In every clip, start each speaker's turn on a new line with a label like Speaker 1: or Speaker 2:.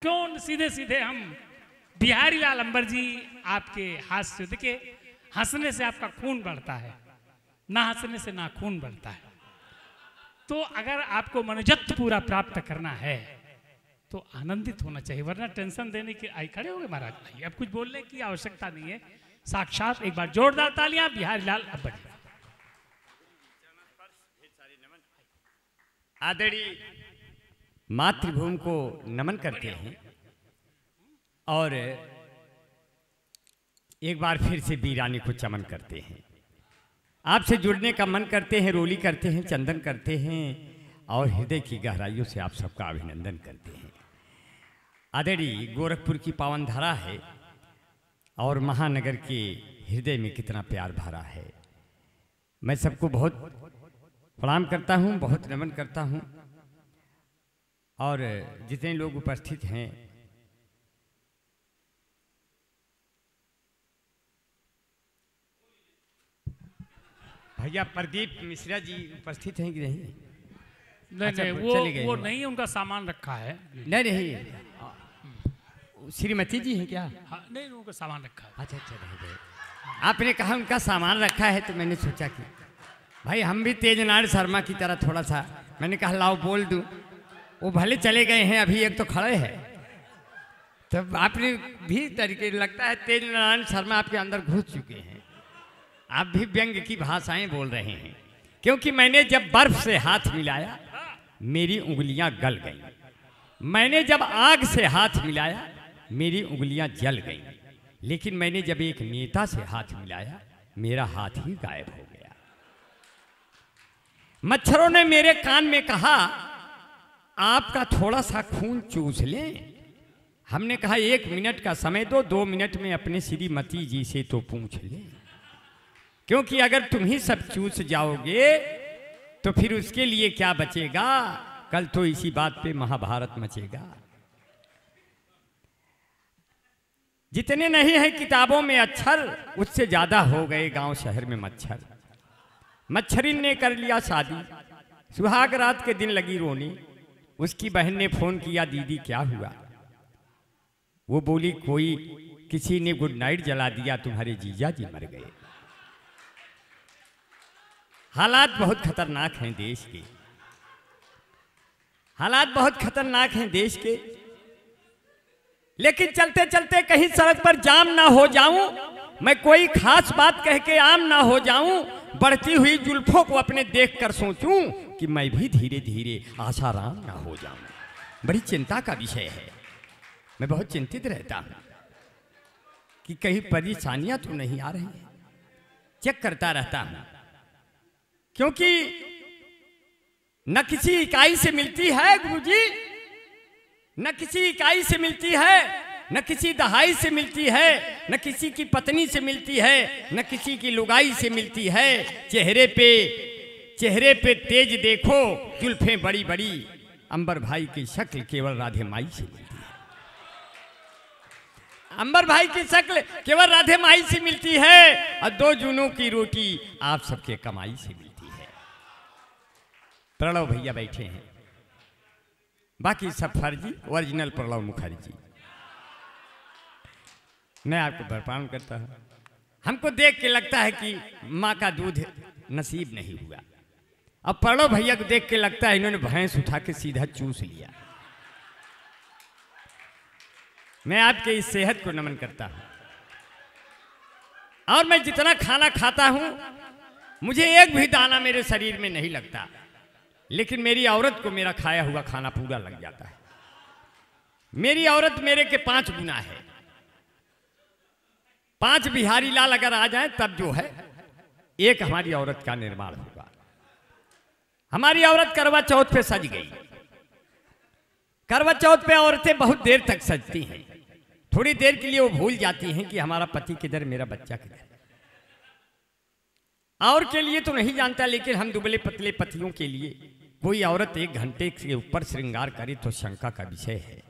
Speaker 1: क्यों सीधे सीधे हम बिहारी लाल अंबर जी आपके हास्य देखिए, हंसने से आपका खून बढ़ता है, ना हंसने से ना खून बढ़ता है। तो अगर आपको मनोजत्व पूरा प्राप्त करना है तो आनंदित होना चाहिए, वरना टेंशन देने की आई खड़े होंगे महाराज भाई। अब कुछ बोलने की आवश्यकता नहीं है, साक्षात एक बार जोरदार तालियां बिहारी लाल अंबर जी।
Speaker 2: आदरणीय मातृभूमि को नमन करते हैं और एक बार फिर से वीरानी को चमन करते हैं। आपसे जुड़ने का मन करते हैं, रोली करते हैं, चंदन करते हैं और हृदय की गहराइयों से आप सबका अभिनंदन करते हैं। आदरणीय गोरखपुर की पावन धारा है और महानगर के हृदय में कितना प्यार भरा है। मैं सबको बहुत प्रणाम करता हूँ, बहुत नमन करता हूँ और जितने लोग उपस्थित हैं भैया प्रदीप मिश्रा जी उपस्थित हैं कि नहीं?
Speaker 1: नहीं
Speaker 2: अच्छा,
Speaker 1: नहीं, वो नहीं, उनका सामान रखा है।
Speaker 2: नहीं नहीं, श्रीमती जी हैं क्या?
Speaker 1: हाँ, नहीं उनका सामान रखा है।
Speaker 2: अच्छा अच्छा, नहीं। आपने कहा उनका सामान रखा है तो मैंने सोचा कि भाई हम भी तेजनारायण शर्मा की तरह थोड़ा सा, मैंने कहा लाओ बोल दूं। वो भले चले गए हैं, अभी एक तो खड़े हैं, तब आपने भी तरीके लगता है तेजनारायण शर्मा आपके अंदर घुस चुके हैं, आप भी व्यंग की भाषाएं बोल रहे हैं। क्योंकि मैंने जब बर्फ से हाथ मिलाया मेरी उंगलियां गल गईं, मैंने जब आग से हाथ मिलाया मेरी उंगलियां जल गईं, लेकिन मैंने जब एक नेता से हाथ मिलाया मेरा हाथ ही गायब हो गया। मच्छरों ने मेरे कान में कहा आपका थोड़ा सा खून चूस लें। हमने कहा 1 मिनट का समय दो, 2 मिनट में अपने श्रीमती जी से तो पूछ लें, क्योंकि अगर तुम ही सब चूस जाओगे तो फिर उसके लिए क्या बचेगा? कल तो इसी बात पे महाभारत मचेगा। जितने नहीं है किताबों में अक्षर, उससे ज्यादा हो गए गांव शहर में मच्छर। मच्छरिन ने कर लिया शादी, सुहाग रात के दिन लगी रोनी। उसकी बहन ने फोन किया, दीदी क्या हुआ? वो बोली कोई किसी ने गुड नाइट जला दिया, तुम्हारे जीजा जी मर गए। हालात बहुत खतरनाक हैं देश के, हालात बहुत खतरनाक हैं देश के, लेकिन चलते चलते कहीं सड़क पर जाम ना हो जाऊं, मैं कोई खास बात कह के आम ना हो जाऊं, बढ़ती हुई जुल्फों को अपने देखकर सोचूं कि मैं भी धीरे धीरे आसाराम ना हो जाऊं। बड़ी चिंता का विषय है, मैं बहुत चिंतित रहता हूं कि कहीं परेशानियां तो नहीं आ रही हैं। चेक करता रहता हूं, क्योंकि न किसी इकाई से मिलती है गुरुजी, न किसी इकाई से मिलती है, न किसी दहाई से मिलती है, न किसी की पत्नी से मिलती है, न किसी की लुगाई से मिलती है। चेहरे पे तेज देखो, जुल्फें बड़ी बड़ी, अंबर भाई की शक्ल केवल राधे माई से मिलती है। अंबर भाई की शक्ल केवल राधे माई से मिलती है और 2 जूनों की रोटी आप सबके कमाई से मिलती है। प्रणव भैया बैठे हैं, बाकी सब फर्जी, ओरिजिनल प्रणव मुखर्जी। मैं आपको प्रणाम करता हूं। हमको देख के लगता है कि माँ का दूध नसीब नहीं हुआ। अब प्रणव भैया को देख के लगता है इन्होंने भैंस उठा के सीधा चूस लिया। मैं आपके इस सेहत को नमन करता हूं और मैं जितना खाना खाता हूं मुझे एक भी दाना मेरे शरीर में नहीं लगता, लेकिन मेरी औरत को मेरा खाया हुआ खाना पूरा लग जाता है। मेरी औरत मेरे के 5 गुना है। 5 बिहारी लाल अगर आ जाएं तब जो है एक हमारी औरत का निर्माण होगा। हमारी औरत करवा चौथ पे सज गई। करवा चौथ पे औरतें बहुत देर तक सजती हैं, थोड़ी देर के लिए वो भूल जाती हैं कि हमारा पति किधर, मेरा बच्चा किधर। और के लिए तो नहीं जानता, लेकिन हम दुबले पतले पतियों के लिए कोई औरत 1 घंटे से ऊपर श्रृंगार करे तो शंका का विषय है।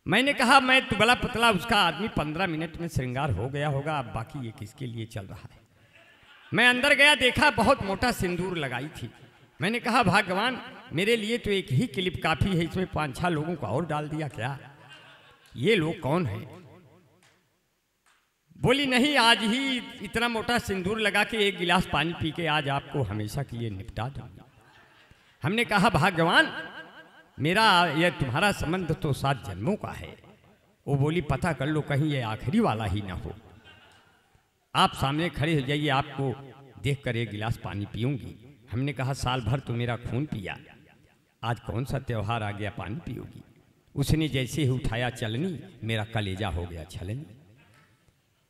Speaker 2: मैंने कहा मैं दुबला पतला, उसका आदमी 15 मिनट में श्रृंगार हो गया होगा, अब बाकी ये किसके लिए चल रहा है। मैं अंदर गया, देखा बहुत मोटा सिंदूर लगाई थी। मैंने कहा भगवान मेरे लिए तो एक ही क्लिप काफी है, इसमें 5-6 लोगों को और डाल दिया क्या। ये लोग कौन हैं? बोली नहीं, आज ही इतना मोटा सिंदूर लगा के एक गिलास पानी पी के आज आपको हमेशा के लिए निपटा दूंगी। हमने कहा भाग्यवान, मेरा यह तुम्हारा संबंध तो 7 जन्मों का है। वो बोली पता कर लो कहीं ये आखिरी वाला ही ना हो। आप सामने खड़े हो जाइए, आपको देखकर एक गिलास पानी पीऊंगी। हमने कहा साल भर तो मेरा खून पिया, आज कौन सा त्योहार आ गया पानी पियोगी? उसने जैसे ही उठाया चलनी, मेरा कलेजा हो गया छलनी।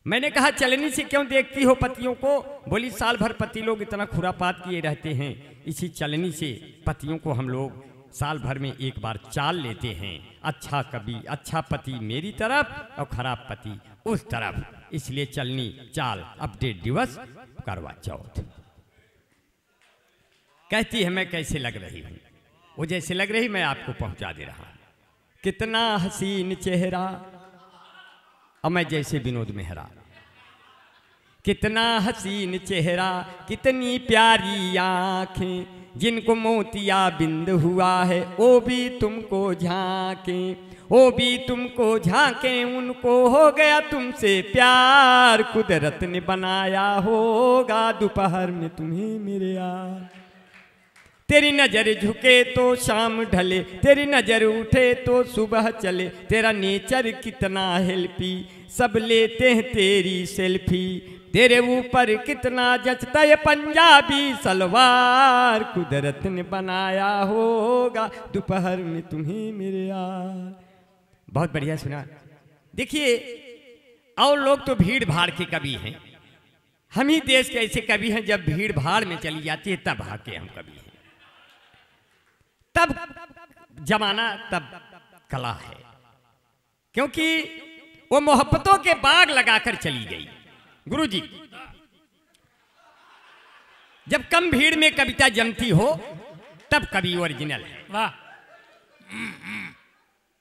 Speaker 2: मैंने कहा चलनी से क्यों देखती हो पतियों को? बोली साल भर पति लोग इतना खुरापात किए रहते हैं, इसी चलनी से पतियों को हम लोग साल भर में एक बार चाल लेते हैं। अच्छा पति मेरी तरफ और खराब पति उस तरफ, इसलिए चलनी चाल अपडेट दिवस करवा चौथ। कहती है मैं कैसे लग रही हूँ? वो जैसे लग रही मैं आपको पहुंचा दे रहा हूँ। कितना हसीन चेहरा, और मैं जैसे विनोद मेहरा। कितना हसीन चेहरा, कितनी प्यारी आंखें, जिनको मोतिया बिंद हुआ है वो भी तुमको झांके, वो भी तुमको झांके, उनको हो गया तुमसे प्यार। कुदरत ने बनाया होगा दोपहर में तुम्हें मेरे यार। तेरी नजर झुके तो शाम ढले, तेरी नजर उठे तो सुबह चले। तेरा नेचर कितना हेल्पी, सब लेते हैं तेरी सेल्फी। तेरे ऊपर कितना जचता है पंजाबी सलवार। कुदरत ने बनाया होगा दोपहर में तुम्हें मेरे यार। बहुत बढ़िया सुना। देखिए, और लोग तो भीड़ भाड़ के कवि हैं, हम ही देश के ऐसे कवि हैं जब भीड़ भाड़ में चली जाती है तब आके हम कवि हैं। तब जमाना, तब कला है, क्योंकि वो मोहब्बतों के बाग लगाकर चली गई। गुरुजी, जब कम भीड़ में कविता जमती हो तब कवि ओरिजिनल है।
Speaker 1: वाह,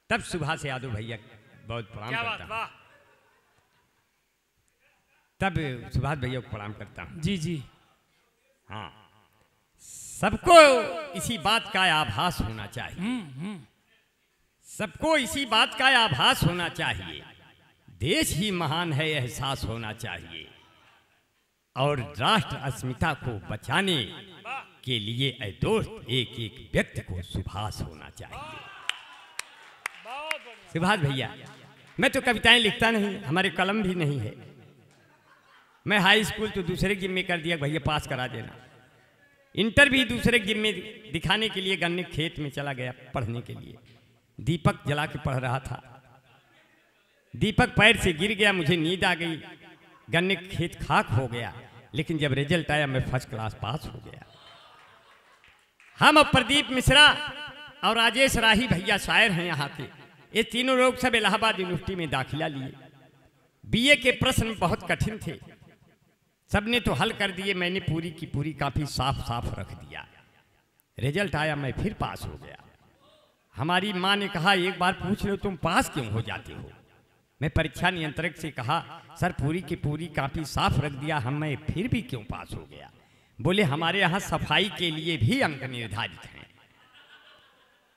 Speaker 2: तब सुभाष यादव भैया बहुत प्रणाम करता हूं। तब सुभाष भैया को प्रणाम करता हूं।
Speaker 1: जी जी,
Speaker 2: हाँ, सबको इसी बात का आभास होना चाहिए। सबको इसी बात का आभास होना चाहिए। देश ही महान है एहसास होना चाहिए, और राष्ट्र अस्मिता को बचाने के लिए ऐ दोस्त एक एक व्यक्ति को सुभाष होना चाहिए। सुभाष भैया, मैं तो कविताएं लिखता नहीं, हमारे कलम भी नहीं है। मैं हाई स्कूल तो दूसरे जिम्मे कर दिया, भैया पास करा देना। इंटर भी दूसरे जिम्मे दिखाने के लिए गन्ने खेत में चला गया पढ़ने के लिए। दीपक जला के पढ़ रहा था, दीपक पैर से गिर गया, मुझे नींद आ गई, गन्ने खेत खाक हो गया। लेकिन जब रिजल्ट आया मैं फर्स्ट क्लास पास हो गया। हम और प्रदीप मिश्रा और राजेश राही भैया शायर हैं यहाँ के, ये तीनों लोग सब इलाहाबाद यूनिवर्सिटी में दाखिला लिए। बीए के प्रश्न बहुत कठिन थे, सबने तो हल कर दिए, मैंने पूरी की पूरी काफी साफ साफ रख दिया। रिजल्ट आया, मैं फिर पास हो गया। हमारी माँ ने कहा एक बार पूछ लो तुम पास क्यों हो जाते हो। मैं परीक्षा नियंत्रक से कहा सर पूरी की पूरी काफी साफ रख दिया, मैं फिर भी क्यों पास हो गया। बोले हमारे यहाँ सफाई के लिए भी अंक निर्धारित हैं,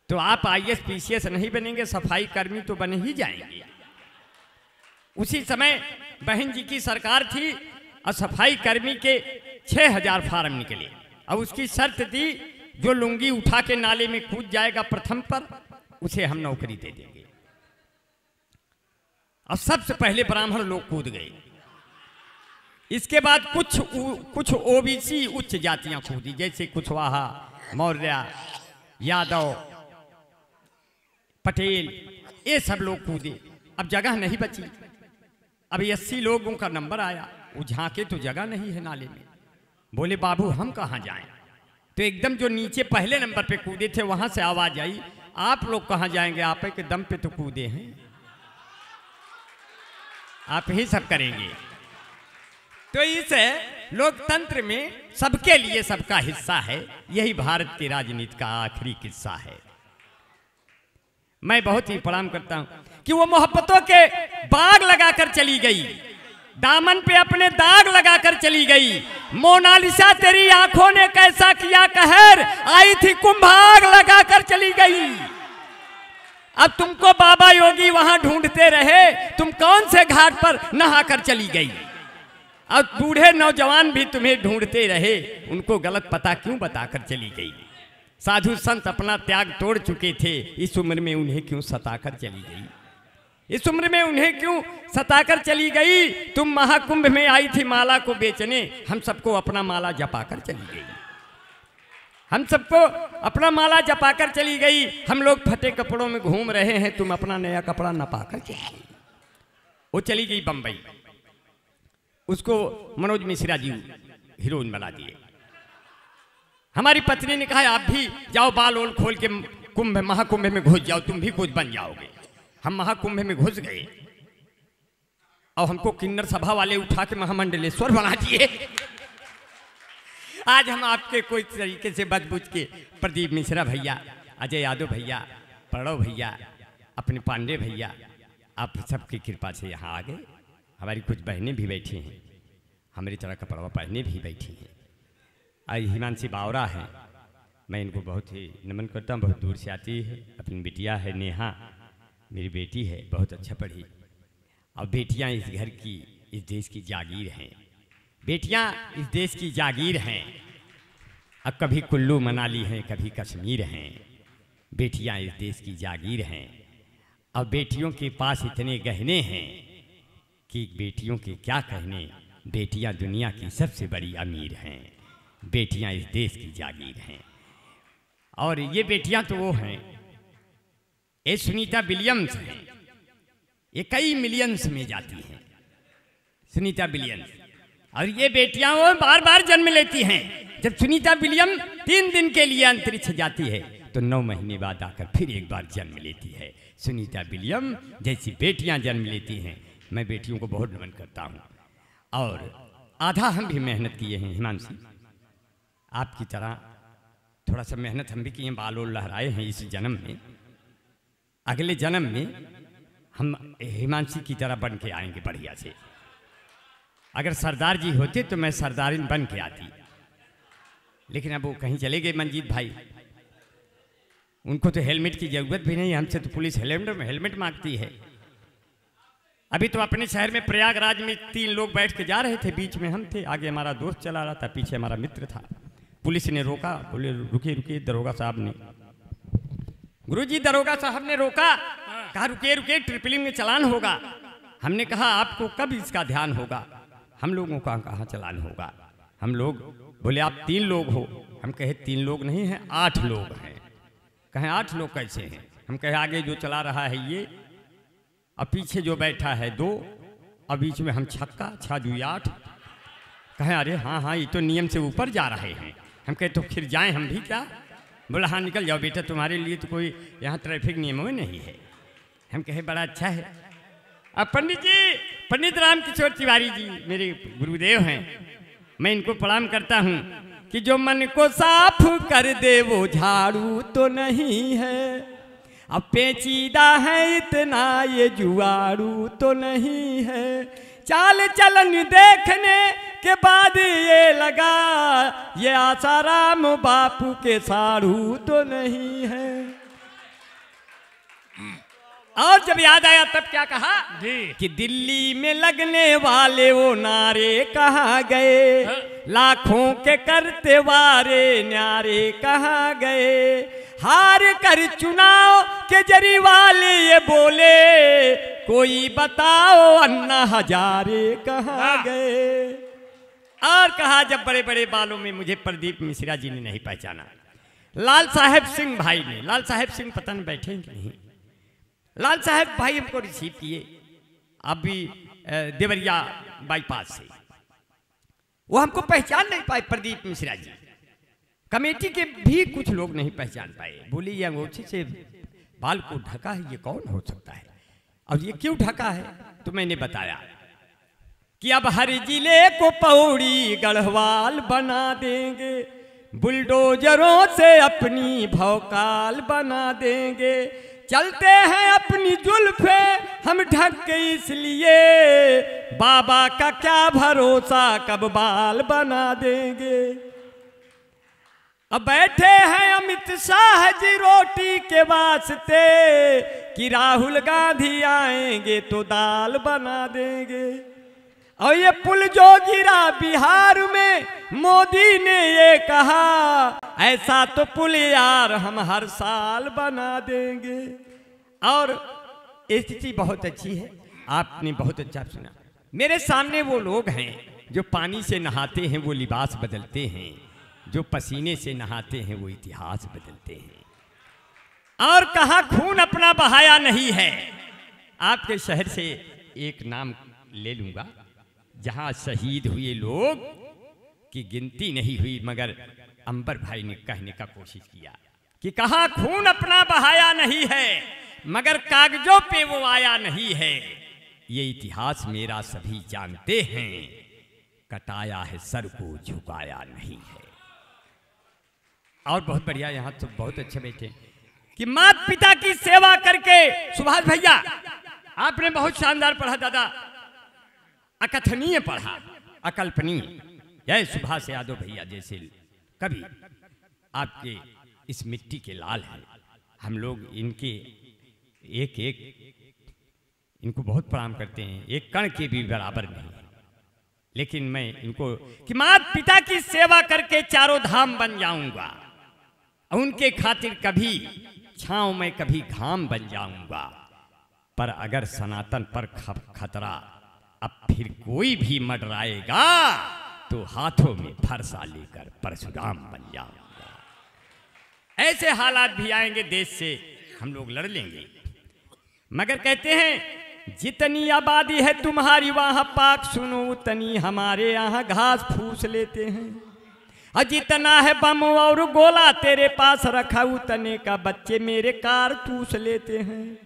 Speaker 2: तो आप IAS PCS नहीं बनेंगे, सफाई कर्मी तो बन ही जाएंगे। उसी समय बहन जी की सरकार थी और सफाई कर्मी के 6000 फार्म निकले, और उसकी शर्त दी जो लुंगी उठा के नाले में कूद जाएगा प्रथम पर, उसे हम नौकरी दे देंगे। और सबसे पहले ब्राह्मण लोग कूद गए। इसके बाद कुछ OBC उच्च जातियां कूदी, जैसे कुशवाहा, मौर्य, यादव, पटेल, ये सब लोग कूदे। अब जगह नहीं बची। अब 80 लोगों का नंबर आया, वो झांके तो जगह नहीं है नाले में। बोले बाबू हम कहाँ जाएं? तो एकदम जो नीचे पहले नंबर पे कूदे थे वहां से आवाज आई, आप लोग कहाँ जाएंगे, आप के दम पे तो कूदे हैं, आप ही सब करेंगे। तो इस लोकतंत्र में सबके लिए सबका हिस्सा है, यही भारत की राजनीति का आखिरी किस्सा है। मैं बहुत ही प्रणाम करता हूं कि वो मोहब्बतों के बाग लगाकर चली गई, दामन पे अपने दाग लगाकर चली गई। मोनालिसा तेरी आंखों ने कैसा किया कहर, आई थी कुंभाग लगाकर चली गई। अब तुमको बाबा योगी वहां ढूंढते रहे, तुम कौन से घाट पर नहा कर चली गई। अब बूढ़े नौजवान भी तुम्हें ढूंढते रहे, उनको गलत पता क्यों बताकर चली गई। साधु संत अपना त्याग तोड़ चुके थे, इस उम्र में उन्हें क्यों सताकर चली गई, इस उम्र में उन्हें क्यों सताकर चली गई। तुम महाकुंभ में आई थी माला को बेचने, हम सबको अपना माला जपाकर चली गई, हम सबको अपना माला जपाकर चली गई। हम लोग फटे कपड़ों में घूम रहे हैं, तुम अपना नया कपड़ा न पाकर चली गई। वो चली गई बंबई, उसको मनोज मिश्रा जी हीरोइन बना दिए। हमारी पत्नी ने कहा आप भी जाओ, बाल ओल खोल के कुंभ महाकुंभ में घुस जाओ, तुम भी कुछ बन जाओगे। हम महाकुंभ में घुस गए और हमको किन्नर सभा वाले उठा के महामंडलेश्वर बना दिए। आज हम आपके कोई तरीके से बच के प्रदीप मिश्रा भैया, अजय यादव भैया, प्रणव भैया, अपने पांडे भैया, आप सबकी कृपा से यहाँ आ गए। हमारी कुछ बहनें भी बैठी हैं, हमारी तरह कपड़ा पहने भी बैठी हैं। आज हिमांशी बावरा हैं, मैं इनको बहुत ही नमन करता हूँ, बहुत दूर से आती है। अपनी बिटिया है नेहा, मेरी बेटी है, बहुत अच्छा पढ़ी। और बेटियाँ इस घर की, इस देश की जागीर हैं, बेटियाँ इस देश की जागीर हैं। अब कभी कुल्लू मनाली हैं, कभी कश्मीर हैं, बेटियाँ इस देश की जागीर हैं। अब बेटियों के पास इतने गहने हैं कि बेटियों के क्या कहने, बेटियाँ दुनिया की सबसे बड़ी अमीर हैं, बेटियाँ इस देश की जागीर हैं। और ये बेटियाँ तो वो हैं, ये सुनीता विलियम्स हैं, ये कई मिलियंस में जाती हैं, सुनीता विलियम्स। और ये बेटियां वो बार बार जन्म लेती हैं। जब सुनीता विलियम 3 दिन के लिए अंतरिक्ष जाती है तो 9 महीने बाद आकर फिर एक बार जन्म लेती है। सुनीता विलियम जैसी बेटियां जन्म लेती हैं, मैं बेटियों को बहुत नमन करता हूँ। और आधा हम भी मेहनत किए हैं हिमांशी, आपकी तरह थोड़ा सा मेहनत हम भी किए, बाल और लहराए हैं इस जन्म में। अगले जन्म में हम हिमांशी की तरह बन के आएंगे बढ़िया से। अगर सरदार जी होते तो मैं सरदारिन बन के आती, लेकिन अब वो कहीं चले गए मंजीत भाई, उनको तो हेलमेट की जरूरत भी नहीं, हमसे तो पुलिस हेलमेट मांगती है। अभी तो अपने शहर में प्रयागराज में 3 लोग बैठ के जा रहे थे, बीच में हम थे, आगे हमारा दोस्त चला रहा था, पीछे हमारा मित्र था। पुलिस ने रोका, बोले रुकिए रुकिए, दरोगा साहब ने, गुरुजी दरोगा साहब ने रोका, कहा रुकिए रुकिए, ट्रिपलिंग में चालान होगा। हमने कहा आपको कब इसका ध्यान होगा, हम लोगों का कहाँ चालान होगा। हम लोग बोले आप 3 लोग हो, हम कहे 3 लोग नहीं हैं, 8 लोग हैं। कहें 8 लोग कैसे हैं, हम कहे आगे जो चला रहा है ये, और पीछे जो बैठा है 2, और बीच में हम छक्का, 6 2 8। कहें अरे हाँ हाँ, ये तो नियम से ऊपर जा रहे हैं। हम कहे तो फिर जाएं हम भी क्या। बोला हाँ निकल जाओ बेटा, तुम्हारे लिए तो कोई यहाँ ट्रैफिक नियम में नहीं है। हम कहे बड़ा अच्छा है। अब पंडित जी, पंडित राम किशोर तिवारी जी मेरे गुरुदेव हैं, मैं इनको प्रणाम करता हूँ कि जो मन को साफ कर दे वो झाड़ू तो नहीं है, अब पेचीदा है इतना ये जुआड़ू तो नहीं है। चाल चलन देखने के बाद ये लगा ये आसाराम बापू के साड़ू तो नहीं है। और जब याद आया तब क्या कहा
Speaker 1: जी
Speaker 2: कि दिल्ली में लगने वाले वो नारे कहाँ गए, लाखों के करते वारे न्यारे कहाँ गए। हार कर चुनाव केजरीवाल ये बोले कोई बताओ अन्ना हजारे कहाँ गए। और कहा जब बड़े बड़े बालों में मुझे प्रदीप मिश्रा जी ने नहीं पहचाना, लाल साहेब सिंह भाई ने, लाल साहेब सिंह पता नहीं बैठे कि नहीं, लाल साहब भाई हमको रिसीव किए अभी देवरिया बाईपास से। वो हमको पहचान नहीं पाए, प्रदीप मिश्रा जी, कमेटी के भी कुछ लोग नहीं पहचान पाए। बोले ये अंगूठी से बाल को ढका है, ये कौन हो सकता है और ये क्यों ढका है। तो मैंने बताया कि अब हर जिले को पौड़ी गढ़वाल बना देंगे, बुलडोजरों से अपनी भौकाल बना देंगे। चलते हैं अपनी जुल्फे हम ढक के इसलिए, बाबा का क्या भरोसा कब बाल बना देंगे। अब बैठे हैं अमित शाह जी रोटी के वास्ते कि राहुल गांधी आएंगे तो दाल बना देंगे। और ये पुल जो गिरा बिहार में मोदी ने ये कहा ऐसा तो पुल यार हम हर साल बना देंगे। और स्थिति बहुत अच्छी है, आपने बहुत अच्छा सुना। मेरे सामने वो लोग हैं जो पानी से नहाते हैं वो लिबास बदलते हैं, जो पसीने से नहाते हैं वो इतिहास बदलते हैं। और कहा खून अपना बहाया नहीं है। आपके शहर से एक नाम ले लूंगा जहां शहीद हुए लोग की गिनती नहीं हुई, मगर अंबर भाई ने कहने का कोशिश किया कि कहा खून अपना बहाया नहीं है मगर कागजों पे वो आया नहीं है। ये इतिहास मेरा सभी जानते हैं, कटाया है सर को झुकाया नहीं है। और बहुत बढ़िया, यहाँ तो बहुत अच्छे बैठे कि माता पिता की सेवा करके। सुभाष भैया आपने बहुत शानदार पढ़ा दादा, अकथनीय पढ़ा, अकल्पनीय। जय सुभाष यादव भैया जैसे कवि आपके इस मिट्टी के लाल हैं। हम लोग इनके एक एक इनको बहुत प्रणाम करते हैं, एक कण के भी बराबर नहीं है। लेकिन मैं इनको कि माता पिता की सेवा करके चारों धाम बन जाऊंगा, उनके खातिर कभी छांव में कभी घाम बन जाऊंगा। पर अगर सनातन पर खतरा अब फिर कोई भी मंडराएगा तो हाथों में फरसा लेकर परशुराम बन जाऊंगा। ऐसे हालात भी आएंगे देश से, हम लोग लड़ लेंगे। मगर कहते हैं जितनी आबादी है तुम्हारी वहां पाक सुनो, उतनी हमारे यहाँ घास फूस लेते हैं। और जितना है बम और गोला तेरे पास रखा, उतने का बच्चे मेरे कारतूस लेते हैं।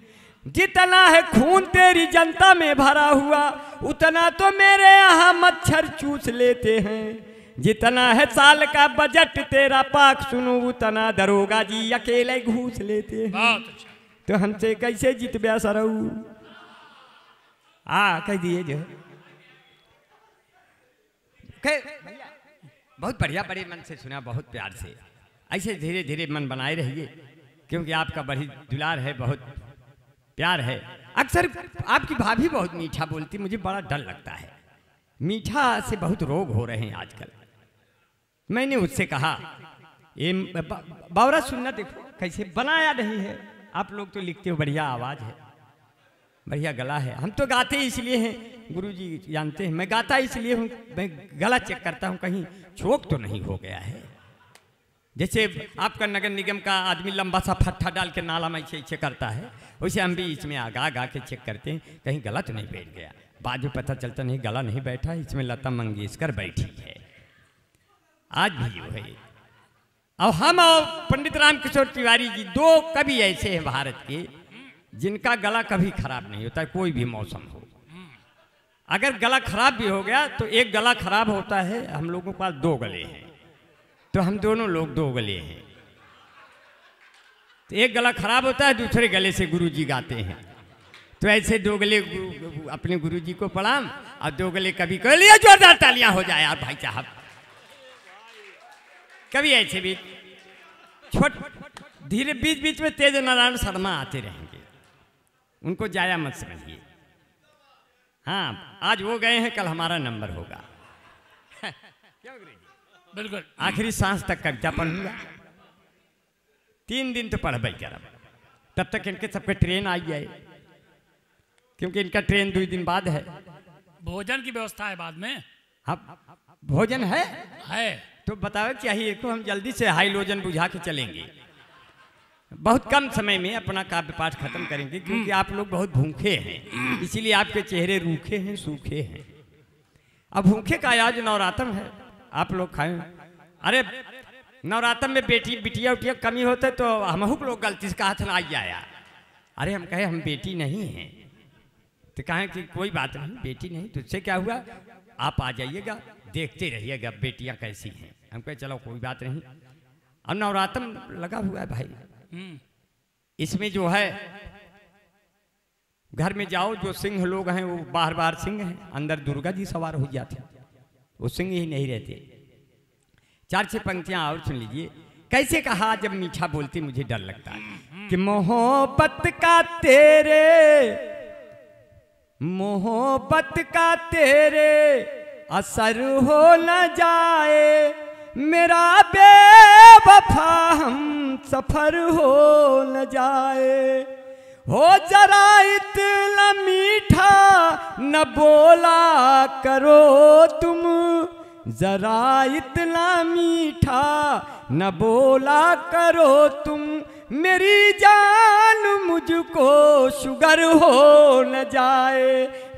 Speaker 2: जितना है खून तेरी जनता में भरा हुआ, उतना तो मेरे यहाँ मच्छर चूस लेते हैं। जितना है साल का बजट तेरा पाक सुनो, उतना दरोगा जी अकेले घूस लेते हैं। तो हमसे कैसे जितब्या सरऊ? कह दिए जो भैया बहुत बढ़िया, बड़े मन से सुना, बहुत प्यार से। ऐसे धीरे धीरे मन बनाए रहिए, क्योंकि आपका बड़ी दुलार है, बहुत प्यार है। अक्सर आपकी भाभी बहुत मीठा बोलती, मुझे बड़ा डर लगता है। मीठा से बहुत रोग हो रहे हैं आजकल। मैंने उससे कहा ये बावरा सुनना, देखो कैसे बनाया नहीं है। आप लोग तो लिखते हो, बढ़िया आवाज़ है, बढ़िया गला है। हम तो गाते इसलिए हैं, गुरुजी जानते हैं, मैं गाता इसलिए हूँ, मैं गला चेक करता हूँ कहीं चोक तो नहीं हो गया है। जैसे आपका नगर निगम का आदमी लंबा सा फट्टा डाल के नाला में ऐसे करता है, वैसे हम भी इसमें आगा के चेक करते हैं कहीं गला तो नहीं बैठ गया। बाद में पता चलता नहीं गला नहीं बैठा, इसमें लता मंगेशकर बैठी है। आज भी वो है। अब हम और पंडित रामकिशोर तिवारी जी दो कवि ऐसे हैं भारत के जिनका गला कभी खराब नहीं होता, कोई भी मौसम हो। अगर गला खराब भी हो गया तो एक गला खराब होता है, हम लोगों के पास दो गले हैं, तो हम दोनों लोग दो गले हैं। तो एक गला खराब होता है, दूसरे गले से गुरुजी गाते हैं। तो ऐसे दो गले अपने गुरुजी को प्रणाम, और दो गले कभी कर लिया। जोरदार तालियां हो जाए यार भाई साहब। कभी ऐसे भी छोट धीरे बीच बीच में तेज नारायण शर्मा आते रहेंगे, उनको जाया मत समझिए। हाँ, आज वो गए हैं, कल हमारा नंबर होगा।
Speaker 1: बिल्कुल,
Speaker 2: आखिरी सांस तक कविता पढ़ूंगा। 3 दिन तो पढ़ कर, तब तक इनके सबके ट्रेन आ जाए, क्योंकि इनका ट्रेन 2 दिन बाद है।
Speaker 1: भोजन की व्यवस्था है बाद में।
Speaker 2: हाँ, भोजन है तो बताओ चाहिए को, हम जल्दी से हाइलोजन बुझा के चलेंगे। बहुत कम समय में अपना काव्य पाठ खत्म करेंगे, क्योंकि आप लोग बहुत भूखे हैं, इसीलिए आपके चेहरे रूखे हैं, सूखे हैं। अब भूखे का आज नवरात्र है, आप लोग खाएं। अरे नवरात्र में बेटी बिटिया उटिया कमी होते तो हम लोग गलती से कहा था ना आया। अरे हम कहे हम बेटी नहीं हैं, तो कहें कि कोई बात नहीं, बेटी नहीं, तो उससे क्या हुआ, आप आ जाइएगा, देखते रहिएगा बेटियां कैसी हैं। हम कहे चलो कोई बात नहीं। और नवरात्र लगा हुआ है भाई, इसमें जो है घर में जाओ, जो सिंह लोग हैं वो बाहर बाहर सिंह हैं, अंदर दुर्गा जी सवार हो जाते, वो सिंह ही नहीं रहते। 4-6 पंक्तियां और सुन लीजिए कैसे कहा, जब मीठा बोलती मुझे डर लगता है कि मोहब्बत का तेरे असर हो न जाए, मेरा बेवफा हम सफर हो न जाए। हो जरा इतना मीठा न बोला करो तुम, जरा इतना मीठा न बोला करो तुम, मेरी जान मुझको शुगर हो न जाए।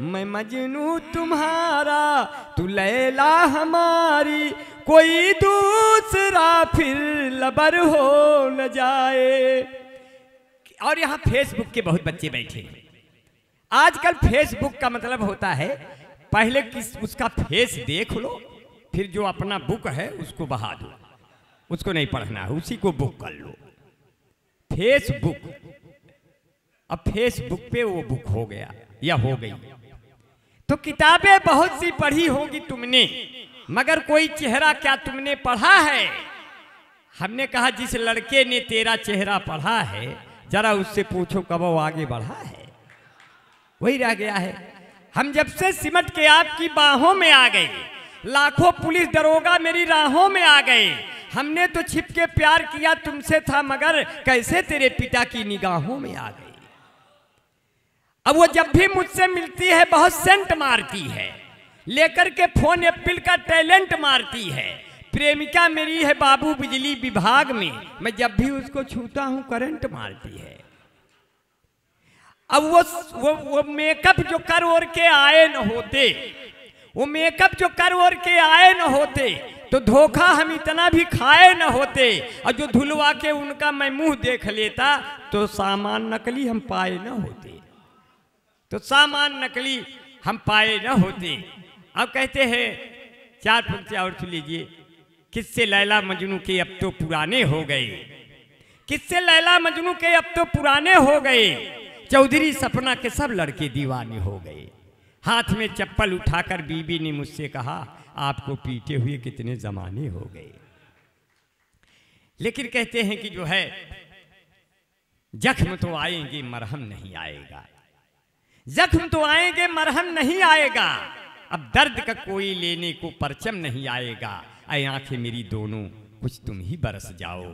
Speaker 2: मैं मजनू तुम्हारा तू लैला हमारी, कोई दूसरा फिर लबर हो न जाए। और यहाँ फेसबुक के बहुत बच्चे बैठे हैं। आजकल फेसबुक का मतलब होता है पहले उसका फेस देख लो, फिर जो अपना बुक है उसको बहा दो, उसको नहीं पढ़ना है, उसी को बुक कर लो। फेसबुक, अब फेसबुक पे वो बुक हो गया या हो गई। तो किताबें बहुत सी पढ़ी होंगी तुमने, मगर कोई चेहरा क्या तुमने पढ़ा है? हमने कहा जिस लड़के ने तेरा चेहरा पढ़ा है जरा उससे पूछो कब वो आगे बढ़ा है, वही रह गया है। हम जब से सिमट के आपकी बाहों में आ गए, लाखों पुलिस दरोगा मेरी राहों में आ गए। हमने तो छिप के प्यार किया तुमसे था, मगर कैसे तेरे पिता की निगाहों में आ गए। अब वो जब भी मुझसे मिलती है बहुत सेंट मारती है, लेकर के फोन एप्पल का टैलेंट मारती है। प्रेमिका मेरी है बाबू बिजली विभाग में, मैं जब भी उसको छूता हूं करंट मारती है। अब वो मेकअप जो कर ओर के आए न होते, वो मेकअप जो कर ओर के आए न होते, तो धोखा हम इतना भी खाए न होते। और जो धुलवा के उनका मैं मुंह देख लेता तो सामान नकली हम पाए न होते, तो सामान नकली हम पाए न होते। अब कहते हैं चार पंक्तियां और सुन लीजिए। किससे लैला मजनू के अब तो पुराने हो गए, किससे लैला मजनू के अब तो पुराने हो गए, चौधरी सपना के सब लड़के दीवाने हो गए। हाथ में चप्पल उठाकर बीबी ने मुझसे कहा आपको पीटे हुए कितने जमाने हो गए। लेकिन कहते हैं कि जो है जख्म तो आएंगे मरहम नहीं आएगा, जख्म तो आएंगे मरहम नहीं आएगा। अब दर्द का कोई लेने को परचम नहीं आएगा। ऐ आंखें मेरी दोनों कुछ तुम ही बरस जाओ,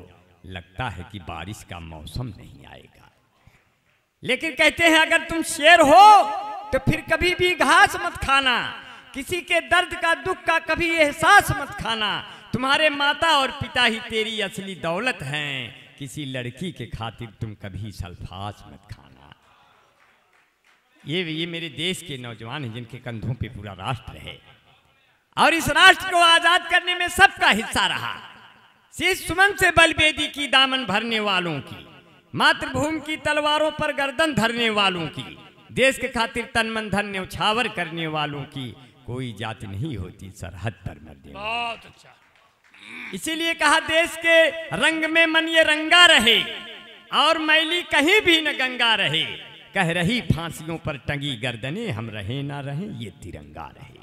Speaker 2: लगता है कि बारिश का मौसम नहीं आएगा। लेकिन कहते हैं अगर तुम शेर हो तो फिर कभी भी घास मत खाना, किसी के दर्द का दुख का कभी एहसास मत खाना। तुम्हारे माता और पिता ही तेरी असली दौलत हैं, किसी लड़की के खातिर तुम कभी सल्फास मत खाना। ये मेरे देश के नौजवान हैं जिनके कंधों पे पूरा राष्ट्र है, और इस राष्ट्र को आजाद करने में सबका हिस्सा रहा। शीश सुमन से बलबेदी की दामन भरने वालों की, मातृभूमि की तलवारों पर गर्दन धरने वालों की, देश के खातिर तन मन धन न्यौछावर करने वालों की कोई जाति नहीं होती सरहद पर मरने।
Speaker 1: बहुत अच्छा।
Speaker 2: इसीलिए कहा देश के रंग में मन ये रंगा रहे, और मैली कहीं भी न गंगा रहे। कह रही फांसियों पर टंगी गर्दने, हम रहे ना रहे ये तिरंगा रहे।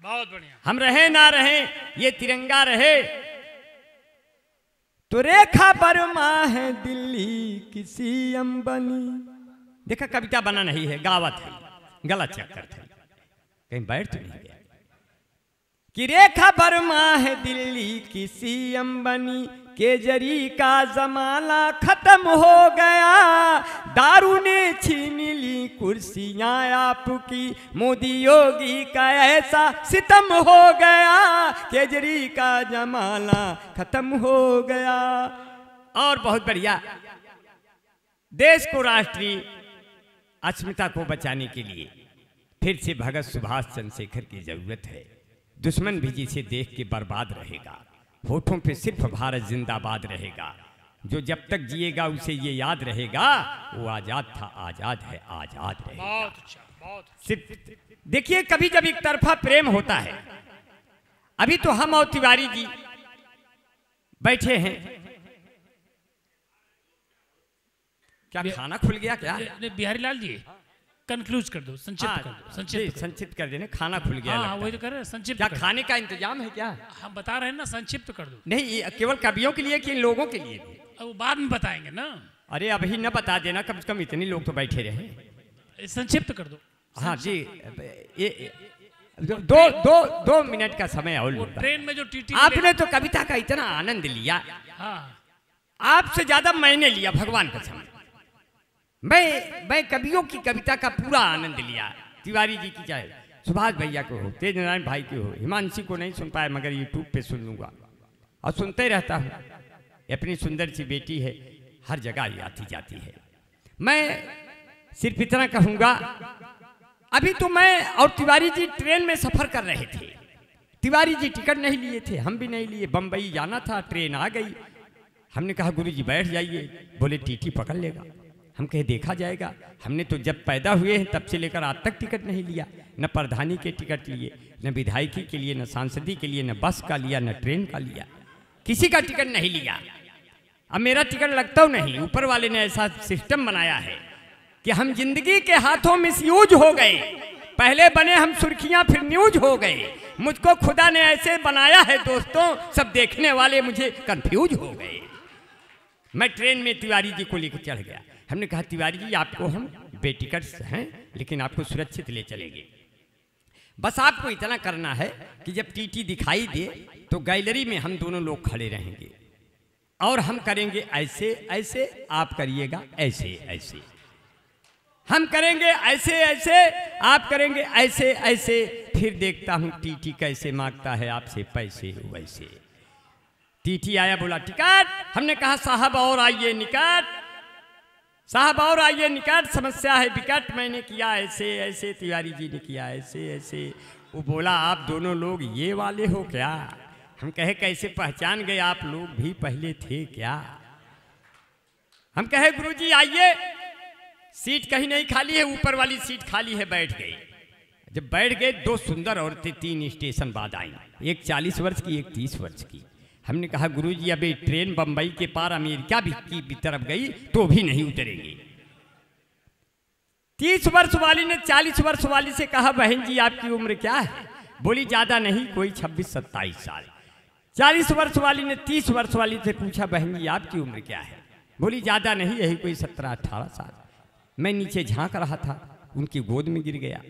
Speaker 1: बहुत बढ़िया।
Speaker 2: हम रहे ना रहे ये तिरंगा रहे। तो रेखा बर्मा है दिल्ली किसी अंबनी। देखा कविता बना नहीं है, गावत है, गला चेक करते कहीं बैठ तो नहीं गया। कि रेखा बर्मा है दिल्ली किसी अंबनी, केजरी का जमाना खत्म हो गया। दारू ने छीन ली कुर्सियां आपकी, मोदी योगी का ऐसा सितम हो गया। केजरी का जमाना खत्म हो गया। और बहुत बढ़िया, देश को राष्ट्रीय अस्मिता को बचाने के लिए फिर से भगत सुभाष चंद्रशेखर की जरूरत है। दुश्मन भी जिसे देख के बर्बाद रहेगा, होठों पे सिर्फ भारत जिंदाबाद रहेगा। जो जब तक जिएगा उसे ये याद रहेगा, वो आजाद था, आजाद है, आजाद रहेगा।
Speaker 1: बहुत अच्छा, बहुत अच्छा।
Speaker 2: सिर्फ देखिए कभी जब एक तरफा प्रेम होता है, अभी तो हम और तिवारी जी बैठे हैं। क्या खाना खुल गया क्या?
Speaker 1: बिहारी लाल जी कंक्लूज कर दो, संक्षिप्त कर दो, संक्षिप्त कर दो।
Speaker 2: संक्षिप्त कर देना, खाना खुल गया।
Speaker 1: हाँ वही तो कर रहे हैं, संक्षिप्त
Speaker 2: क्या
Speaker 1: कर दो।
Speaker 2: खाने का इंतजाम है क्या?
Speaker 1: हम बता रहे हैं ना, संक्षिप्त कर दो।
Speaker 2: नहीं, ये केवल कवियों के लिए कि इन लोगों के लिए भी?
Speaker 1: अब वो बाद में बताएंगे ना।
Speaker 2: अरे अभी न बता देना, कम से कम इतने लोग तो बैठे रहे।
Speaker 1: संक्षिप्त कर दो।
Speaker 2: हाँ जी, ये दो मिनट का समय और
Speaker 1: वो
Speaker 2: लूंगा।
Speaker 1: ट्रेन में जो टीटी
Speaker 2: आपने तो कविता का इतना आनंद लिया,
Speaker 1: हाँ
Speaker 2: आपसे ज्यादा मैंने लिया, भगवान कसम। मैं कवियों की कविता का पूरा आनंद लिया। तिवारी जी की चाहे सुभाष भैया को हो, तेज नारायण भाई की हो, हिमांशी को नहीं सुन पाया मगर यूट्यूब पे सुन लूंगा और सुनते रहता हूँ। अपनी सुंदर सी बेटी है, हर जगह ये आती जाती है। मैं सिर्फ इतना कहूँगा, अभी तो मैं और तिवारी जी ट्रेन में सफर कर रहे थे। तिवारी जी टिकट नहीं लिए थे, हम भी नहीं लिए। बम्बई जाना था, ट्रेन आ गई। हमने कहा गुरुजी बैठ जाइए। बोले टीटी पकड़ लेगा। हम कहे देखा जाएगा। हमने तो जब पैदा हुए हैं तब से लेकर आज तक टिकट नहीं लिया, न प्रधानी के टिकट लिए, न विधायकी के लिए, न सांसदी के लिए, न बस का लिया, न ट्रेन का लिया, किसी का टिकट नहीं लिया। अब मेरा टिकट लगता नहीं। ऊपर वाले ने ऐसा सिस्टम बनाया है कि हम जिंदगी के हाथों मिसयूज हो गए। पहले बने हम सुर्खियां, फिर न्यूज हो गए। मुझको खुदा ने ऐसे बनाया है दोस्तों, सब देखने वाले मुझे कंफ्यूज हो गए। मैं ट्रेन में तिवारी जी को लेकर चढ़ गया। हमने कहा तिवारी जी आपको हम बेटिकट हैं, लेकिन आपको सुरक्षित ले चलेंगे। बस आपको इतना करना है कि जब टीटी दिखाई दे तो गैलरी में हम दोनों लोग खड़े रहेंगे और हम करेंगे ऐसे ऐसे, आप करिएगा ऐसे ऐसे। हम करेंगे ऐसे ऐसे, आप करेंगे ऐसे ऐसे। फिर देखता हूँ टीटी कैसे मांगता है आपसे पैसे वैसे। टीटी आया, बोला टिकट। हमने कहा साहब और आइए निकट, साहब और आइए निकट, समस्या है विकट। मैंने किया ऐसे ऐसे, तिवारी जी ने किया ऐसे ऐसे। वो बोला आप दोनों लोग ये वाले हो क्या? हम कहे कैसे पहचान गए, आप लोग भी पहले थे क्या? हम कहे गुरुजी आइए, सीट कहीं नहीं खाली है, ऊपर वाली सीट खाली है, बैठ गए। जब बैठ गए, दो सुंदर औरतें 3 स्टेशन बाद आई, एक 40 वर्ष की, एक 30 वर्ष की। हमने कहा गुरुजी अबे ट्रेन बंबई के पार अमेरिका भी की तरफ गई तो भी नहीं उतरेंगे। 30 वर्ष वाली ने 40 वर्ष वाली से कहा बहन जी आपकी उम्र क्या है? बोली ज्यादा नहीं, कोई 26-27 साल। 40 वर्ष वाली ने 30 वर्ष वाली से पूछा बहन जी आपकी उम्र क्या है? बोली ज्यादा नहीं, यही कोई 17-18 साल। मैं नीचे झांक रहा था, उनकी गोद में गिर गया।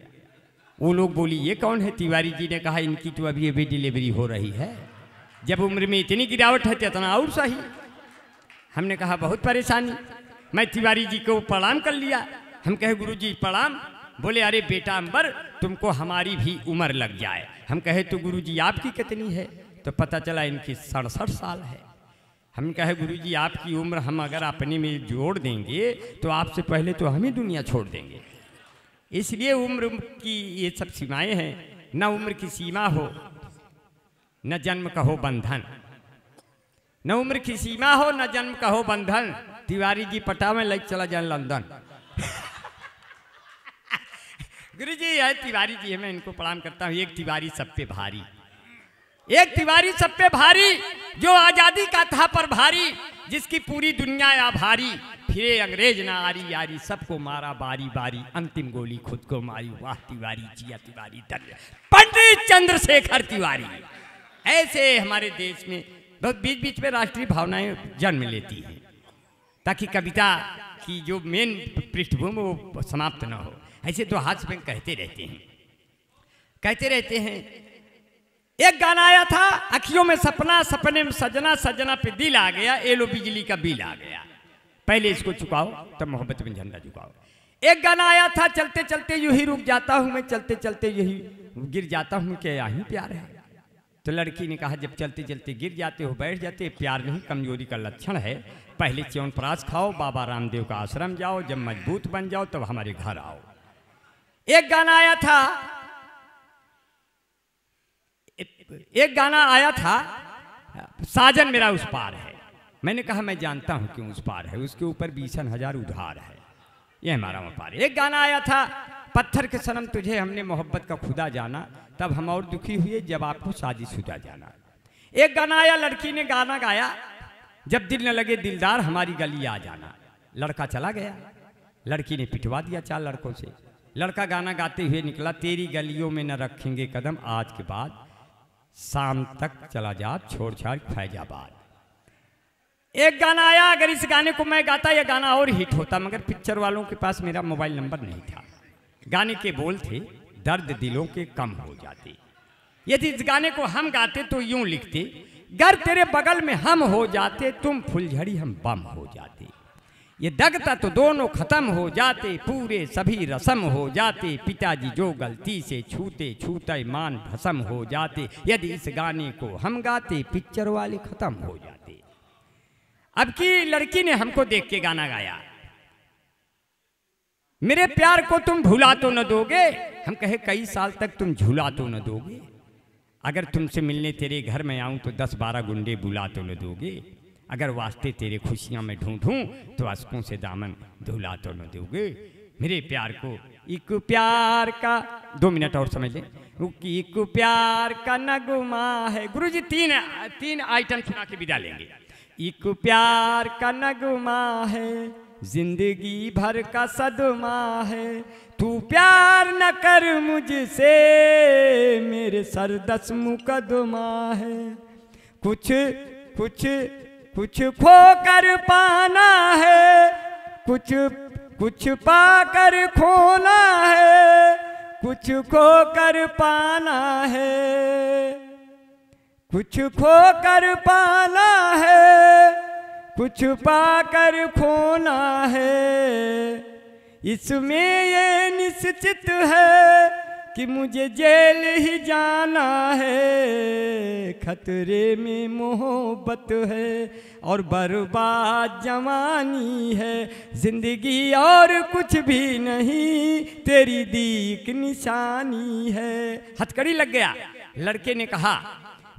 Speaker 2: वो लोग बोली ये कौन है? तिवारी जी ने कहा इनकी तो अभी अभी डिलीवरी हो रही है, जब उम्र में इतनी गिरावट है तो इतना और सही। हमने कहा बहुत परेशानी। मैं तिवारी जी को प्रणाम कर लिया। हम कहे गुरुजी प्रणाम। बोले अरे बेटा अंबर, तुमको हमारी भी उम्र लग जाए। हम कहे तो गुरुजी आपकी कितनी है? तो पता चला इनकी 67 साल है। हम कहे गुरुजी आपकी उम्र हम अगर अपने में जोड़ देंगे तो आपसे पहले तो हम ही दुनिया छोड़ देंगे। इसलिए उम्र की ये सब सीमाएं हैं। न उम्र की सीमा हो, न जन्म का हो बंधन। न उम्र की सीमा हो, न जन्म का हो बंधन। तिवारी जी पटावे लग चला जाए लंदन। गुरुजी है तिवारी जी है, मैं इनको प्रणाम करता हूँ। एक तिवारी सब पे भारी, एक तिवारी सब पे भारी, जो आजादी का था पर भारी, जिसकी पूरी दुनिया आभारी। फिरे अंग्रेज ना आरी यारी, सबको मारा बारी बारी, अंतिम गोली खुद को मारी। वाह तिवारी जिया तिवारी धन्य पंडित चंद्रशेखर तिवारी। ऐसे हमारे देश में बहुत बीच बीच में राष्ट्रीय भावनाएं जन्म लेती हैं, ताकि कविता की जो मेन पृष्ठभूमि वो समाप्त न हो। ऐसे तो हाथ में कहते रहते हैं। एक गाना आया था, अखियों में सपना, सपने में सजना, सजना पे दिल आ गया, एलो बिजली का बिल आ गया। पहले इसको चुकाओ तब मोहब्बत में झंडा झुकाओ। एक गाना आया था, चलते चलते यूं ही रुक जाता हूं मैं, चलते चलते यही गिर जाता हूं, क्या यही प्यार है? तो लड़की ने कहा जब चलते चलते गिर जाते हो बैठ जाते, प्यार नहीं कमजोरी का लक्षण है। पहले च्यवनप्राश खाओ, बाबा रामदेव का आश्रम जाओ, जब मजबूत बन जाओ तब हमारे घर आओ। एक गाना आया था, साजन मेरा उस पार है। मैंने कहा मैं जानता हूं क्यों उस पार है, उसके ऊपर 20,000 उधार है, ये हमारा वहाँ पार है। एक गाना आया था, पत्थर के सनम तुझे हमने मोहब्बत का खुदा जाना, तब हम और दुखी हुए जब आपको शादीशुदा जाना। एक गाना आया, लड़की ने गाना गाया, जब दिल न लगे दिलदार हमारी गली आ जाना। लड़का चला गया, लड़की ने पिटवा दिया 4 लड़कों से। लड़का गाना गाते हुए निकला, तेरी गलियों में न रखेंगे कदम, आज के बाद शाम तक चला जा छोड़ छाड़ फैजाबाद। एक गाना आया, अगर इस गाने को मैं गाता यह गाना और हिट होता, मगर पिक्चर वालों के पास मेरा मोबाइल नंबर नहीं था। गाने के बोल थे, दर्द दिलों के कम हो जाते। यदि इस गाने को हम गाते तो यूं लिखते, घर तेरे बगल में हम हो जाते, तुम फुलझड़ी हम बम हो जाते। ये दगता तो दोनों खत्म हो जाते, पूरे सभी रस्म हो जाते। पिताजी जो गलती से छूते छूते मान भस्म हो जाते। यदि इस गाने को हम गाते, पिक्चर वाले खत्म हो जाते। अब की लड़की ने हमको देख के गाना गाया, मेरे प्यार को तुम भुला तो न दोगे। हम कहे कई साल तक तुम झूला तो न दोगे। अगर तुमसे मिलने तेरे घर में आऊं तो 10-12 गुंडे बुला तो न दोगे। अगर वास्ते तेरे खुशियां में ढूंढूं तो अशकों से दामन धुला तो न दोगे। मेरे प्यार को एक प्यार का 2 मिनट और समझ लें। एक प्यार का नगमा है। गुरुजी तीन आइटम सुना के विदा लेंगे। एक प्यार का नगमा है, जिंदगी भर का सदमा है। तू प्यार न कर मुझसे, मेरे सर 10 मुकदमा है। कुछ खो कर पाना है, कुछ पाकर खोना है। कुछ खो कर पाना है, कुछ खो कर पाना है, कुछ पाकर खोना है। इसमें ये निश्चित है कि मुझे जेल ही जाना है। खतरे में मोहब्बत है और बर्बाद जवानी है। जिंदगी और कुछ भी नहीं, तेरी दीक निशानी है। हथकड़ी लग गया। लड़के ने कहा,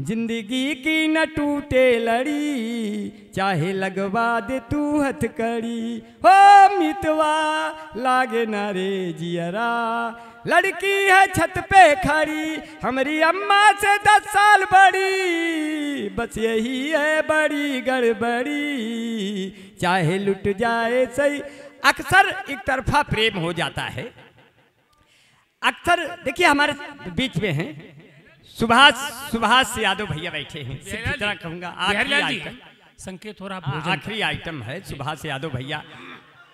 Speaker 2: जिंदगी की न टूटे लड़ी, चाहे लगवा दे तू हथकड़ी। हो मितवा लागे न रे जियरा, लड़की है छत पे खड़ी, हमारी अम्मा से 10 साल बड़ी। बस यही है बड़ी गड़बड़ी, चाहे लुट जाए सही। अक्सर एक तरफा प्रेम हो जाता है। अक्सर देखिए हमारे बीच में हैं सुभाष यादव भैया बैठे हैं। सिर्फ इतना कहूंगा,
Speaker 1: संकेत हो रहा,
Speaker 2: आखिरी आइटम है सुभाष यादव भैया,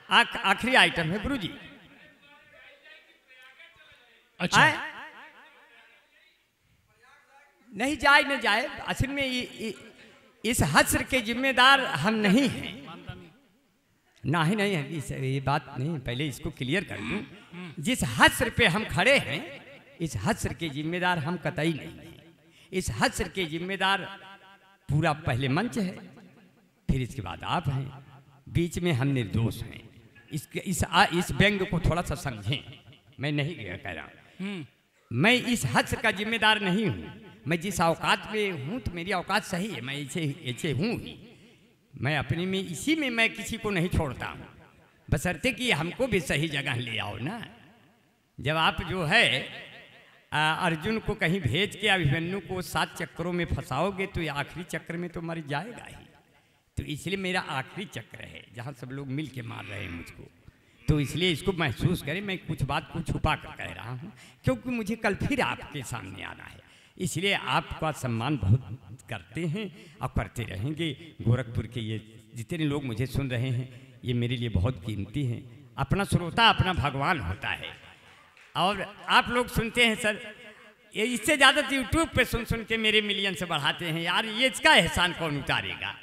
Speaker 2: आखिरी आइटम है गुरुजी।
Speaker 1: अच्छा
Speaker 2: नहीं जाए न जाए, असल में इस हस्र के जिम्मेदार हम नहीं हैं। नहीं ये बात नहीं, पहले इसको क्लियर कर दूं। जिस हस्र पे हम खड़े हैं, इस हस्र के जिम्मेदार हम कतई नहीं हैं। इस हस्र के जिम्मेदार पूरा पहले मंच है, फिर इसके बाद आप हैं, बीच में हम निर्दोष हैं। इस व्यंग को थोड़ा सा समझें। मैं नहीं कह रहा मैं इस हस्र का जिम्मेदार नहीं हूँ। मैं जिस औकात में हूँ तो मेरी औकात सही है, मैं ऐसे हूँ ही। मैं अपने में इसी में मैं किसी को नहीं छोड़ता हूँ, बशर्ते कि हमको भी सही जगह ले आओ ना। जब आप जो है अर्जुन को कहीं भेज के अभिमन्यु को 7 चक्रों में फंसाओगे तो ये आखिरी चक्र में तो मर जाएगा ही। तो इसलिए मेरा आखिरी चक्र है जहाँ सब लोग मिल के मार रहे हैं मुझको। तो इसलिए इसको महसूस करें। मैं कुछ बात को छुपा कर कह रहा हूँ क्योंकि मुझे कल फिर आपके सामने आना है। इसलिए आपका सम्मान बहुत करते हैं और करते रहेंगे। गोरखपुर के ये जितने लोग मुझे सुन रहे हैं ये मेरे लिए बहुत कीमती हैं। अपना श्रोता अपना भगवान होता है। और आप लोग सुनते हैं सर, ये इससे ज़्यादा तो यूट्यूब पे सुन के मेरे मिलियन से बढ़ाते हैं। यार ये इसका एहसान कौन उतारेगा।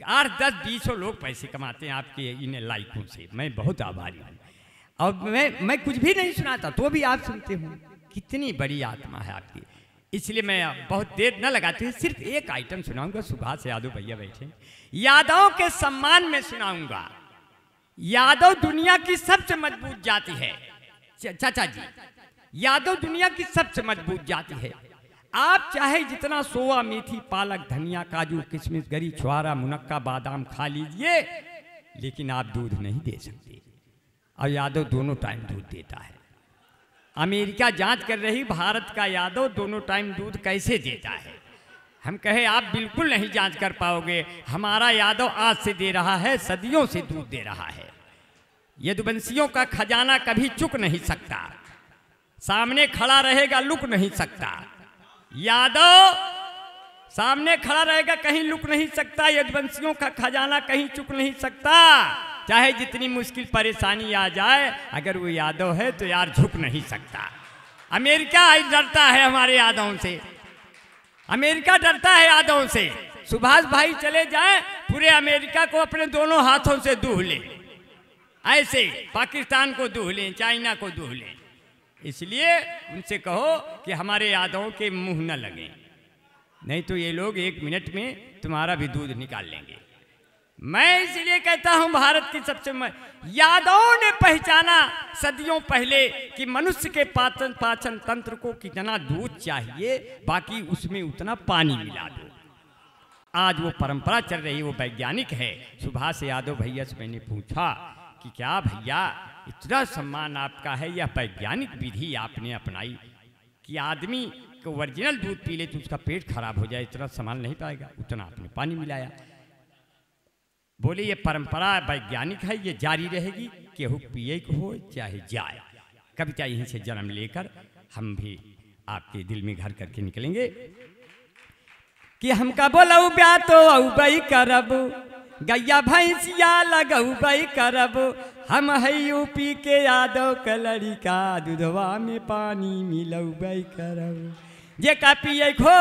Speaker 2: 8, 10, 20 लोग पैसे कमाते हैं आपके इन लाइकों से। मैं बहुत आभारी हूँ। और मैं कुछ भी नहीं सुनाता तो भी आप सुनते हो। कितनी बड़ी आत्मा है आपकी। इसलिए मैं बहुत देर न लगाते हुए सिर्फ एक आइटम सुनाऊंगा। सुभाष यादव भैया बैठे, यादव के सम्मान में सुनाऊंगा। यादव दुनिया की सबसे मजबूत जाति है। चाचा जी, यादव दुनिया की सबसे मजबूत जाति है। आप चाहे जितना सोआ, मेथी, पालक, धनिया, काजू, किशमिश, गरी, छुआरा, मुनक्का, बादाम खा लीजिए, लेकिन आप दूध नहीं दे सकते। और यादव दोनों टाइम दूध देता है। अमेरिका जांच कर रही भारत का यादव दोनों टाइम दूध कैसे देता है। हम कहे आप बिल्कुल नहीं जांच कर पाओगे। हमारा यादव आज से दे रहा है, सदियों से दूध दे रहा है। यदुवंशियों का खजाना कभी चुक नहीं सकता, सामने खड़ा रहेगा, लुक नहीं सकता। यादव सामने खड़ा रहेगा, कहीं लुक नहीं सकता। यदुवंशियों का खजाना कहीं चुक नहीं सकता, चाहे जितनी मुश्किल परेशानी आ जाए, अगर वो यादव है तो यार झुक नहीं सकता। अमेरिका डरता है हमारे यादवों से, अमेरिका डरता है यादवों से। सुभाष भाई चले जाएं, पूरे अमेरिका को अपने दोनों हाथों से दूह ले, ऐसे पाकिस्तान को दूह लें, चाइना को दूह लें। इसलिए उनसे कहो कि हमारे यादवों के मुंह न लगे, नहीं तो ये लोग 1 मिनट में तुम्हारा भी दूध निकाल लेंगे। मैं इसलिए कहता हूं भारत की सबसे यादवों ने पहचाना सदियों पहले कि मनुष्य के पाचन तंत्र को कितना दूध चाहिए, बाकी उसमें उतना पानी मिला दो। आज वो परंपरा चल रही है, वो वैज्ञानिक है। सुभाष यादव भैया से मैंने पूछा कि क्या भैया इतना सम्मान आपका है, यह वैज्ञानिक विधि आपने अपनाई कि आदमी को ओरिजिनल दूध पी ले तो उसका पेट खराब हो जाए, इतना संभाल नहीं पाएगा, उतना आपने पानी मिलाया। बोले ये परंपरा वैज्ञानिक है, ये जारी रहेगी, केहू पिए को हो चाहे जाए। कविता यहीं से जन्म लेकर हम भी आपके दिल में घर करके निकलेंगे कि हमका बोलऊ ब्या तो औबई करब, गैया भैंसिया लगौबई करब, हम है यूपी के यादव का लड़का, दूधवा में पानी मिलौबई करब। जे का पिए खो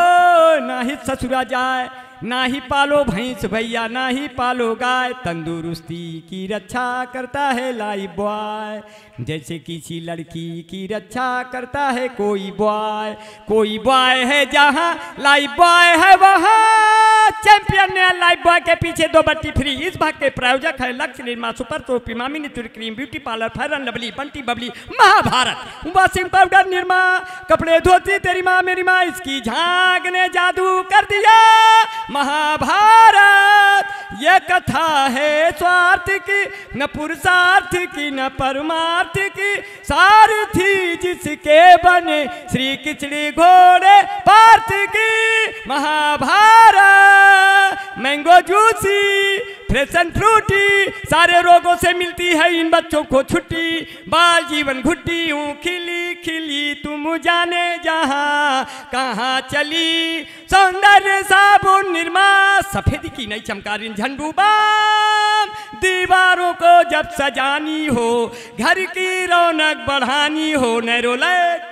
Speaker 2: ना ही ससुरा जाए, ना ही पालो भैंस भैया, ना ही पालो गाय, तंदुरुस्ती की रक्षा करता है लाइफ बॉय। जैसे किसी लड़की की रक्षा करता है कोई बॉय है जहाँ लाइफ बॉय है वहाँ चैंपियन है। लाइफ बॉय के पीछे 2 बट्टी फ्री। इस भाग के प्रायोजक है लक्ष्य निर्मा सुपर सोप, इमामी नितुर cream, beauty parlour, fair and lovely, Bunty Babli, Mahabharat, washing powder Nirma, कपड़े धोती तेरी माँ मेरी माँ, इसकी झांक ने जादू कर दिया। महाभारत ये कथा है स्वार्थ की, न पुरुषार्थ की न परमार्थ की, सारथी जिसके बने श्री खिचड़ी घोड़े पार्थ की। Mahabharat mango juicy fresh and fruity, सारे रोगों से मिलती है इन बच्चों को छुट्टी। बाल जीवन घुट्टी हूँ खिली खिली, तुम जाने जहाँ कहाँ चली, सौंदर्य साबुन निरमा, सफेद की नई चमकारिन झंडू बाम, दीवारों को जब सजानी हो, घर की रौनक बढ़ानी हो, नैरोलैक